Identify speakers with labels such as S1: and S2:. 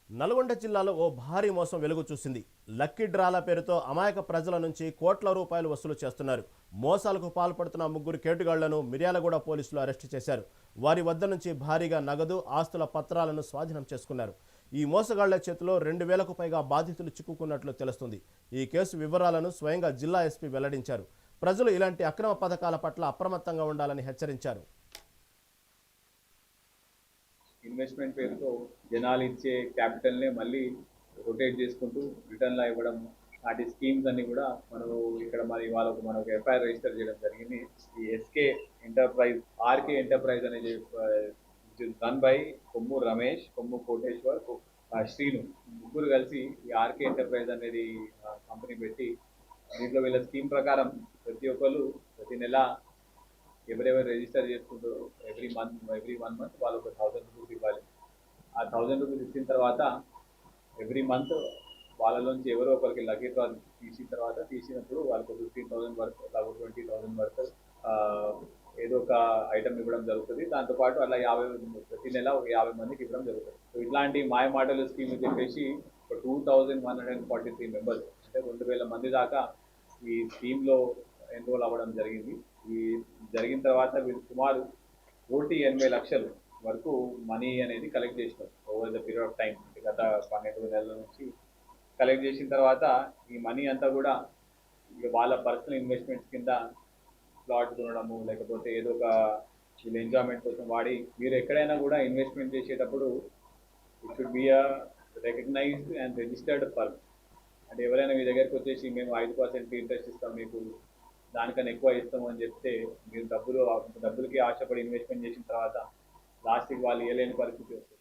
S1: నల్గొండ జిల్లాలో ఓ భారీ మోసం వెలుగు చూసింది. లక్కీ డ్రాల పేరుతో అమాయక ప్రజల నుంచి కోట్ల రూపాయలు వసూలు చేస్తున్నారు. మోసాలకు పాల్పడుతున్న ముగ్గురు కేటుగాళ్లను మిర్యాలగూడ పోలీసులు అరెస్టు చేశారు. వారి వద్ద నుంచి భారీగా నగదు, ఆస్తుల పత్రాలను స్వాధీనం చేసుకున్నారు. ఈ మోసగాళ్ల చేతిలో 2,000కు పైగా బాధితులు చిక్కుకున్నట్లు తెలుస్తుంది. ఈ కేసు వివరాలను స్వయంగా జిల్లా ఎస్పీ వెల్లడించారు. ప్రజలు ఇలాంటి అక్రమ పథకాల పట్ల అప్రమత్తంగా ఉండాలని హెచ్చరించారు.
S2: ఇన్వెస్ట్మెంట్ పేరుతో జనాలు ఇచ్చే క్యాపిటల్నే మళ్ళీ రొటేట్ చేసుకుంటూ రిటర్న్లా ఇవ్వడం లాంటి స్కీమ్స్ అన్ని కూడా మనం ఇక్కడ మరి వాళ్ళకు మనకు ఎఫ్ఐఆర్ రిజిస్టర్ చేయడం జరిగింది. ఈ ఎస్కే ఎంటర్ప్రైజ్, ఆర్కే ఎంటర్ప్రైజ్ అనేది రన్ బై కొమ్ము రమేష్, కొమ్ము కోటేశ్వర్, శ్రీను ముగ్గురు కలిసి ఈ ఆర్కే ఎంటర్ప్రైజ్ అనేది కంపెనీ పెట్టి దీంట్లో వీళ్ళ స్కీమ్ ప్రకారం ప్రతి ఒక్కరు ప్రతి నెల ఎవరెవరు రిజిస్టర్ చేసుకుంటారో ఎవ్రీ 1 మంత్ వాళ్ళు ఒక 1,000 రూపీస్ ఇవ్వాలి. ఆ 1,000 రూపీస్ ఇచ్చిన తర్వాత ఎవ్రీ మంత్ వాళ్ళలోంచి ఎవరో ఒకరికి లక్కీ డ్రా తీసినప్పుడు వాళ్ళకు 15,000 వర్త్, లేకపోతే 20,000 వర్త్ ఏదో ఒక ఐటమ్ ఇవ్వడం జరుగుతుంది. దాంతోపాటు అలా ప్రతి నెల ఒక 50 మందికి ఇవ్వడం జరుగుతుంది. సో ఇట్లాంటి మాయ మాటలు స్కీమ్ చెప్పేసి ఒక 2,143 మెంబర్స్, అంటే 2,000 మంది దాకా ఈ స్కీమ్లో ఎన్రోల్ అవ్వడం జరిగింది. ఈ జరిగిన తర్వాత వీళ్ళు సుమారు 1,80 లక్షలు వరకు మనీ అనేది కలెక్ట్ చేసినారు over the period of time. అంటే గత 12 నెలల నుంచి కలెక్ట్ చేసిన తర్వాత ఈ మనీ అంతా కూడా వాళ్ళ పర్సనల్ ఇన్వెస్ట్మెంట్స్ కింద ప్లాట్ కొనడము, లేకపోతే ఏదో ఒక వీళ్ళ ఎంజాయ్మెంట్ కోసం వాడి, మీరు ఎక్కడైనా కూడా ఇన్వెస్ట్మెంట్ చేసేటప్పుడు it should be a recognised and registered firm. అంటే ఎవరైనా మీ దగ్గరికి వచ్చేసి మేము 5% ఇంట్రెస్ట్ ఇస్తాం, మీకు దానికన్నా ఎక్కువ ఇస్తాము అని చెప్తే మీరు డబ్బులకి ఆశపడి ఇన్వెస్ట్మెంట్ చేసిన తర్వాత లాస్ట్కి వాళ్ళు ఇవ్వలేని పరిస్థితి వస్తుంది.